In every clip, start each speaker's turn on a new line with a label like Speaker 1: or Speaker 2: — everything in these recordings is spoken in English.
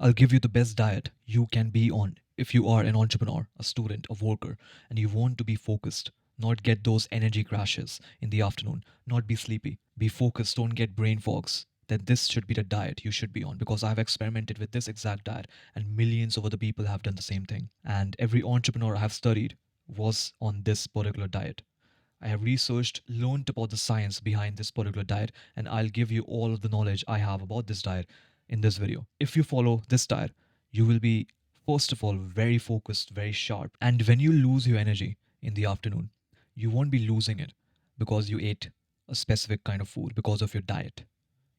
Speaker 1: I'll give you the best diet you can be on if you are an entrepreneur, a student, a worker, and you want to be focused, not get those energy crashes in the afternoon, not be sleepy, be focused, don't get brain fogs. Then this should be the diet you should be on because I've experimented with this exact diet and millions of other people have done the same thing. And every entrepreneur I have studied was on this particular diet. I have researched, learned about the science behind this particular diet, and I'll give you all of the knowledge I have about this diet in this video. If you follow this diet, you will be, first of all, very focused, very sharp. And when you lose your energy in the afternoon, you won't be losing it because you ate a specific kind of food, because of your diet.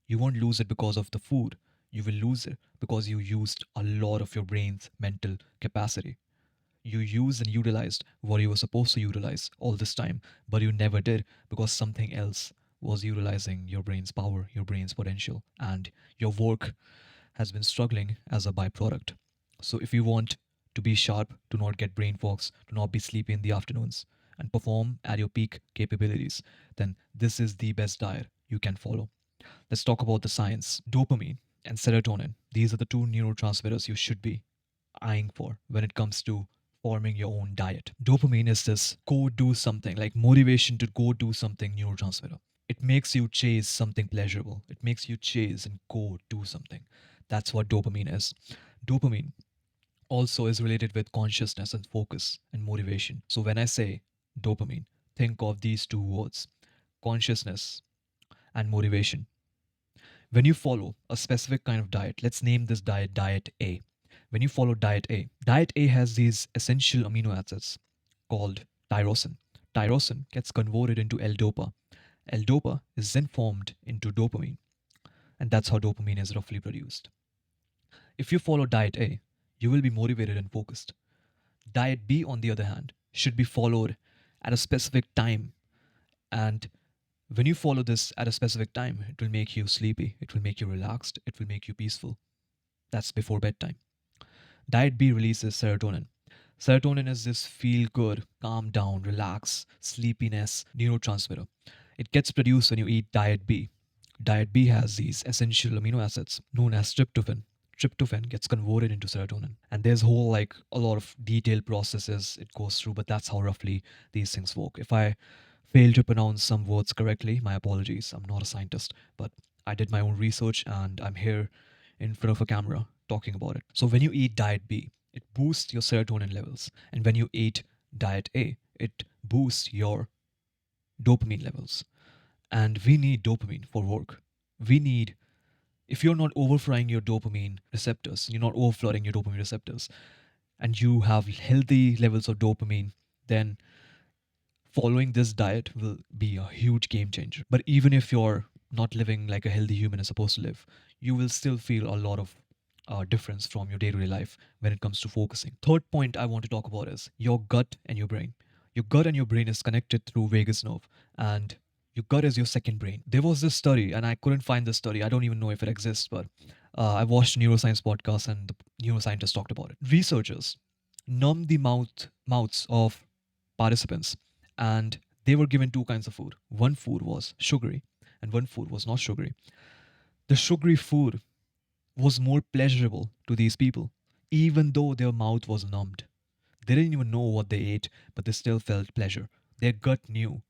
Speaker 1: You won't lose it because of the food. You will lose it because you used a lot of your brain's mental capacity. You used and utilized what you were supposed to utilize all this time, but you never did because something else was utilizing your brain's power, your brain's potential, and your work has been struggling as a byproduct. So, if you want to be sharp, to not get brain fogs, to not be sleepy in the afternoons, and perform at your peak capabilities, then this is the best diet you can follow. Let's talk about the science. Dopamine and serotonin, these are the two neurotransmitters you should be eyeing for when it comes to forming your own diet. Dopamine is this go do something, like motivation to go do something neurotransmitter. It makes you chase something pleasurable. It makes you chase and go do something. That's what dopamine is. Dopamine also is related with consciousness and focus and motivation. So when I say dopamine, think of these two words, consciousness and motivation. When you follow a specific kind of diet, let's name this diet Diet A. When you follow Diet A has these essential amino acids called tyrosine. Tyrosine gets converted into L-dopa. L-dopa is then formed into dopamine, and that's how dopamine is roughly produced. If you follow Diet A, you will be motivated and focused. Diet B, on the other hand, should be followed at a specific time, and when you follow this at a specific time, it will make you sleepy, it will make you relaxed, it will make you peaceful. That's before bedtime. Diet B releases serotonin. Serotonin is this feel good, calm down, relax, sleepiness neurotransmitter. It gets produced when you eat Diet B. Diet B has these essential amino acids known as tryptophan. Tryptophan gets converted into serotonin. And there's whole like a lot of detailed processes it goes through, but that's how roughly these things work. If I fail to pronounce some words correctly, my apologies. I'm not a scientist, but I did my own research and I'm here in front of a camera talking about it. So when you eat Diet B, it boosts your serotonin levels. And when you eat Diet A, it boosts your dopamine levels. And we need dopamine for work. We need, if you're not overfrying your dopamine receptors, you're not overflooding your dopamine receptors, and you have healthy levels of dopamine, then following this diet will be a huge game changer. But even if you're not living like a healthy human is supposed to live, you will still feel a lot of difference from your day to day life when it comes to focusing. Third point I want to talk about is your gut and your brain. Your gut and your brain is connected through vagus nerve, and your gut is your second brain. There was this study, and I couldn't find this study. I don't even know if it exists, but I watched a neuroscience podcast, and the neuroscientists talked about it. Researchers numbed the mouths of participants, and they were given two kinds of food. One food was sugary, and one food was not sugary. The sugary food was more pleasurable to these people, even though their mouth was numbed. They didn't even know what they ate, but they still felt pleasure. Their gut knew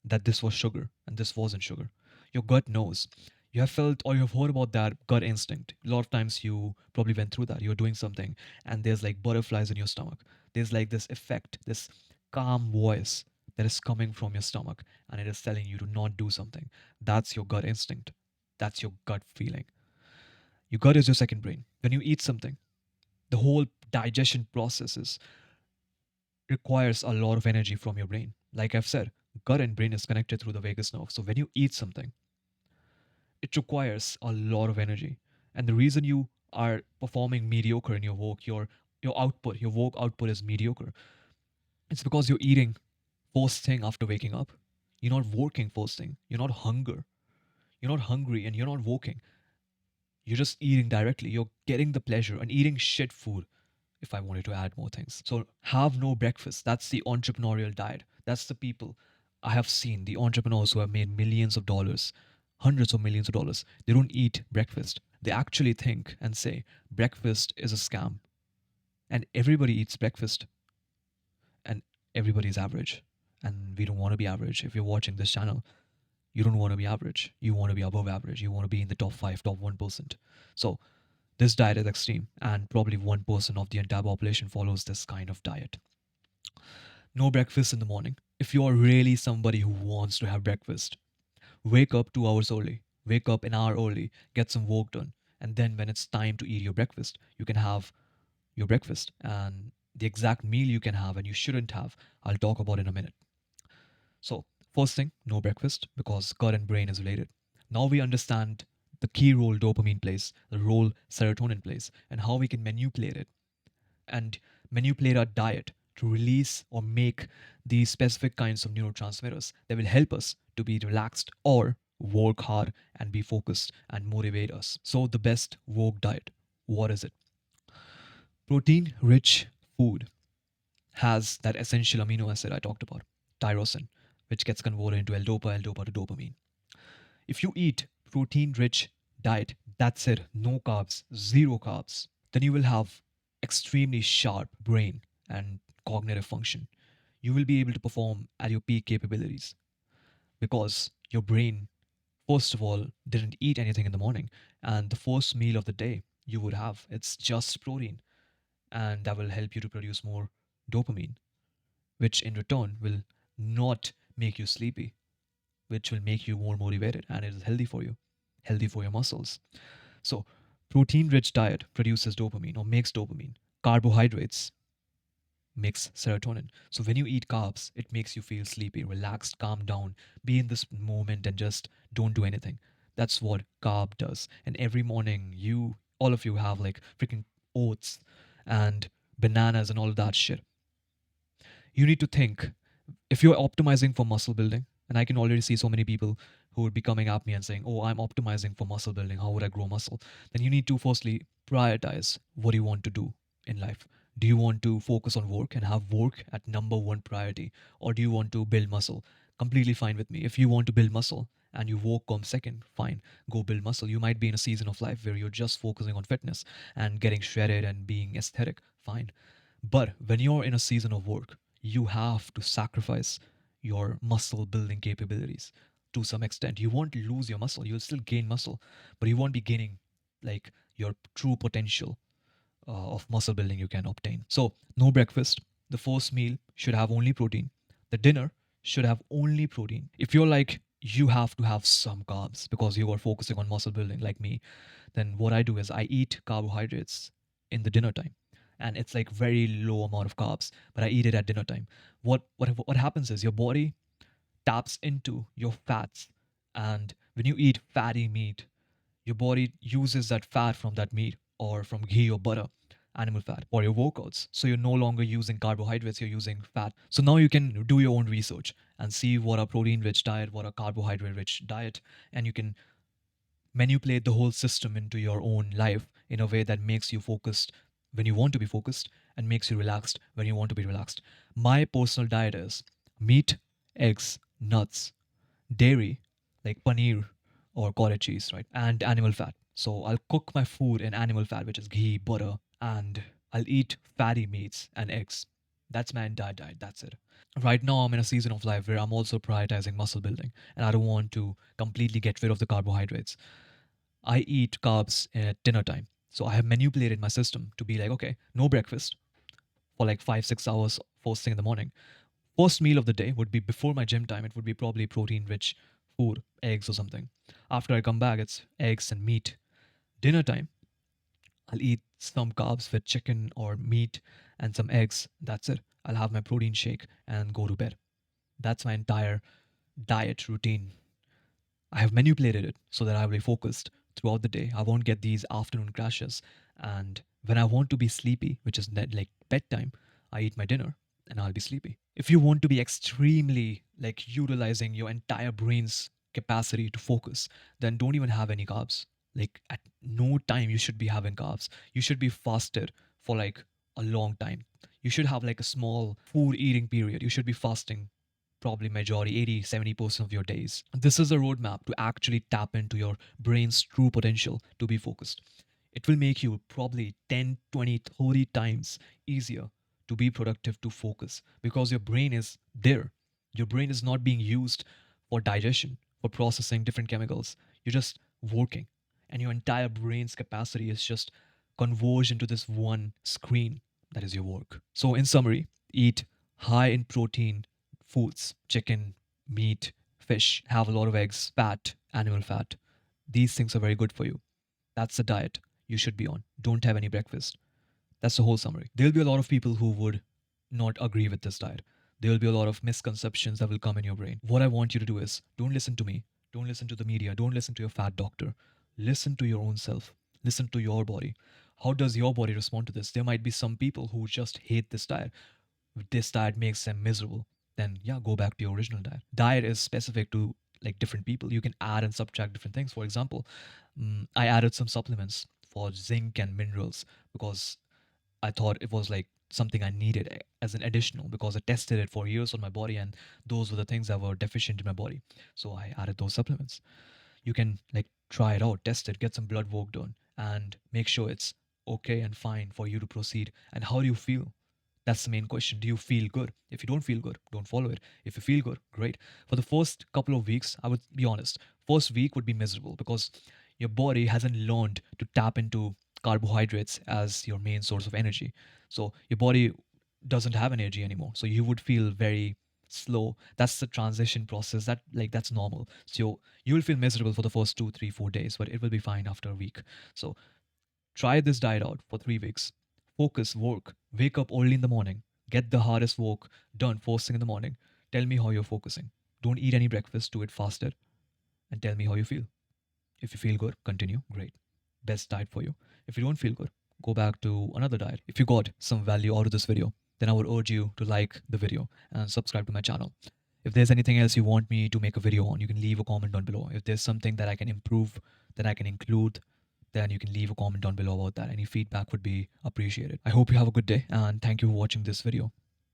Speaker 1: that this was sugar and this wasn't sugar. Your gut knows. You have felt or you have heard about that gut instinct. A lot of times you probably went through that. You're doing something and there's like butterflies in your stomach. There's like this effect, this calm voice that is coming from your stomach and it is telling you to not do something. That's your gut instinct. That's your gut feeling. Your gut is your second brain. When you eat something, the whole digestion processes requires a lot of energy from your brain. Like I've said, gut and brain is connected through the vagus nerve. So when you eat something, it requires a lot of energy. And the reason you are performing mediocre in your work, your output, your work output is mediocre. It's because you're eating first thing after waking up. You're not working first thing. You're not hunger. You're not hungry and you're not working. You're just eating directly. You're getting the pleasure and eating shit food if I wanted to add more things. So have no breakfast. That's the entrepreneurial diet. That's the people I have seen, the entrepreneurs who have made millions of dollars, hundreds of millions of dollars. They don't eat breakfast. They actually think and say breakfast is a scam, and everybody eats breakfast, and everybody's average. And we don't want to be average. If you're watching this channel, you don't want to be average. You want to be above average. You want to be in the top 5, top 1%. So this diet is extreme, and probably 1% of the entire population follows this kind of diet. No breakfast in the morning. If you're really somebody who wants to have breakfast, wake up 2 hours early, wake up an hour early, get some work done, and then when it's time to eat your breakfast, you can have your breakfast. And the exact meal you can have and you shouldn't have, I'll talk about in a minute. So, first thing, no breakfast because gut and brain is related. Now we understand the key role dopamine plays, the role serotonin plays, and how we can manipulate it and manipulate our diet to release or make these specific kinds of neurotransmitters that will help us to be relaxed or work hard and be focused and motivate us. So, the best work diet, what is it? Protein rich food has that essential amino acid I talked about, tyrosine, which gets converted into L-DOPA, L-DOPA to dopamine. If you eat protein rich diet, that's it, no carbs, zero carbs, then you will have extremely sharp brain and cognitive function. You will be able to perform at your peak capabilities because your brain, first of all, didn't eat anything in the morning, and the first meal of the day you would have, it's just protein, and that will help you to produce more dopamine, which in return will not make you sleepy, which will make you more motivated, and it is healthy for you, healthy for your muscles. So, protein rich diet produces dopamine or makes dopamine. Carbohydrates makes serotonin. So, when you eat carbs, it makes you feel sleepy, relaxed, calm down, be in this moment and just don't do anything. That's what carb does. And every morning, all of you have like freaking oats and bananas and all of that shit. You need to think if you're optimizing for muscle building, and I can already see so many people who would be coming at me and saying, oh, I'm optimizing for muscle building, how would I grow muscle? Then you need to firstly prioritize what you want to do in life. Do you want to focus on work and have work at number one priority, or do you want to build muscle? Completely fine with me. If you want to build muscle and you work comes second, fine, go build muscle. You might be in a season of life where you're just focusing on fitness and getting shredded and being aesthetic, fine. But when you're in a season of work, you have to sacrifice your muscle building capabilities to some extent. You won't lose your muscle, you'll still gain muscle, but you won't be gaining like your true potential of muscle building you can obtain. So, no breakfast. The first meal should have only protein. The dinner should have only protein. If you're like, you have to have some carbs because you are focusing on muscle building like me, then what I do is I eat carbohydrates in the dinner time. And it's like very low amount of carbs, but I eat it at dinner time. What happens is your body taps into your fats, and when you eat fatty meat, your body uses that fat from that meat or from ghee or butter, animal fat, for your workouts. So you're no longer using carbohydrates, you're using fat. So now you can do your own research and see what a protein rich diet, what a carbohydrate rich diet, and you can manipulate the whole system into your own life in a way that makes you focused when you want to be focused and makes you relaxed when you want to be relaxed. My personal diet is meat, eggs, nuts, dairy, like paneer or cottage cheese, right? And animal fat. So I'll cook my food in animal fat, which is ghee, butter, and I'll eat fatty meats and eggs. That's my entire diet. That's it. Right now, I'm in a season of life where I'm also prioritizing muscle building, and I don't want to completely get rid of the carbohydrates. I eat carbs at dinner time. So I have manipulated my system to be like, okay, no breakfast for like 5, 6 hours first thing in the morning. First meal of the day would be before my gym time. It would be probably protein rich food, eggs or something. After I come back, it's eggs and meat. Dinner time, I'll eat some carbs with chicken or meat and some eggs. That's it. I'll have my protein shake and go to bed. That's my entire diet routine. I have manipulated it so that I will be focused throughout the day. I won't get these afternoon crashes. And when I want to be sleepy, which is like bedtime, I eat my dinner and I'll be sleepy. If you want to be extremely like utilizing your entire brain's capacity to focus, then don't even have any carbs. Like at no time you should be having carbs. You should be fasted for like a long time. You should have like a small food eating period. You should be fasting probably majority 80-70% of your days. This is a roadmap to actually tap into your brain's true potential to be focused. It will make you probably 10, 20, 30 times easier to be productive, to focus, because your brain is there. Your brain is not being used for digestion, for processing different chemicals. You're just working, and your entire brain's capacity is just converged into this one screen that is your work. So, in summary, eat high in protein foods: chicken, meat, fish, have a lot of eggs, fat, animal fat. These things are very good for you. That's the diet you should be on. Don't have any breakfast. That's the whole summary. There'll be a lot of people who would not agree with this diet. There will be a lot of misconceptions that will come in your brain. What I want you to do is don't listen to me. Don't listen to the media. Don't listen to your fat doctor. Listen to your own self. Listen to your body. How does your body respond to this? There might be some people who just hate this diet. This diet makes them miserable. Then, yeah, go back to your original diet. Diet is specific to like different people. You can add and subtract different things. For example, I added some supplements for zinc and minerals because I thought it was like something I needed as an additional, because I tested it for years on my body and those were the things that were deficient in my body. So I added those supplements. You can like try it out, test it, get some blood work done, and make sure it's okay and fine for you to proceed. And how do you feel? That's the main question. Do you feel good? If you don't feel good, don't follow it. If you feel good, great. For the first couple of weeks, I would be honest, first week would be miserable because your body hasn't learned to tap into carbohydrates as your main source of energy. So your body doesn't have energy anymore. So you would feel very slow. That's the transition process. That's normal. So you will feel miserable for the first 2, 3, 4 days, but it will be fine after a week. So try this diet out for 3 weeks. Focus, work, wake up early in the morning, get the hardest work done first thing in the morning. Tell me how you're focusing. Don't eat any breakfast, do it fasted, and tell me how you feel. If you feel good, continue, great. Best diet for you. If you don't feel good, go back to another diet. If you got some value out of this video, then I would urge you to like the video and subscribe to my channel. If there's anything else you want me to make a video on, you can leave a comment down below. If there's something that I can improve, that I can include, then you can leave a comment down below about that. Any feedback would be appreciated. I hope you have a good day and thank you for watching this video.